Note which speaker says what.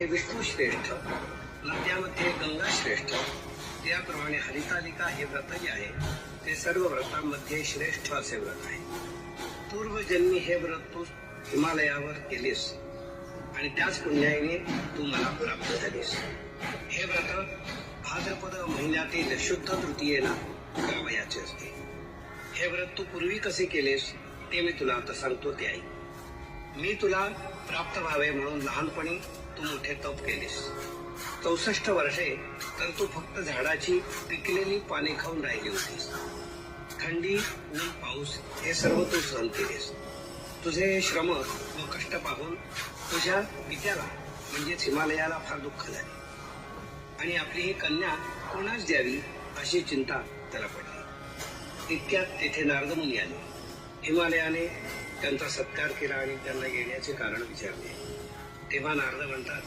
Speaker 1: विष्णू श्रेष्ठ, नद्यामध्ये गंगा श्रेष्ठ, त्याप्रमाणे हरितालिका हे व्रत जे आहे ते सर्व व्रतांमध्ये श्रेष्ठ असे व्रत आहे. पूर्वजन्मी हे व्रत तू हिमालयावर केलेस आणि त्याच पुण्याईने तू मला प्राप्त झालीस. हे व्रत भाद्रपद महिन्यातील शुद्ध तृतीयेला करावयाचे असते. हे व्रत तू पूर्वी कसे केलेस ते मी तुला आता सांगतो ते ऐक. मी तुला प्राप्त व्हावे म्हणून लहानपणी तू मोठे तप केलेस. 64 वर्षे तर तू फक्त झाडाची पिकलेली पाने खाऊन राहिली होतीस. थंडी, ऊन, पाऊस हे सर्व तू सहन केलेस. तुझे श्रम व कष्ट पाहून तुझ्या पित्याला म्हणजेच हिमालयाला फार दुःख झाले आणि आपली ही कन्या कोणास द्यावी अशी चिंता त्याला पडली. इतक्यात तेथे नारद मुनी आले. हिमालयाने त्यांचा सत्कार केला आणि त्यांना येण्याचे कारण विचारले. तेव्हा नारद म्हणतात,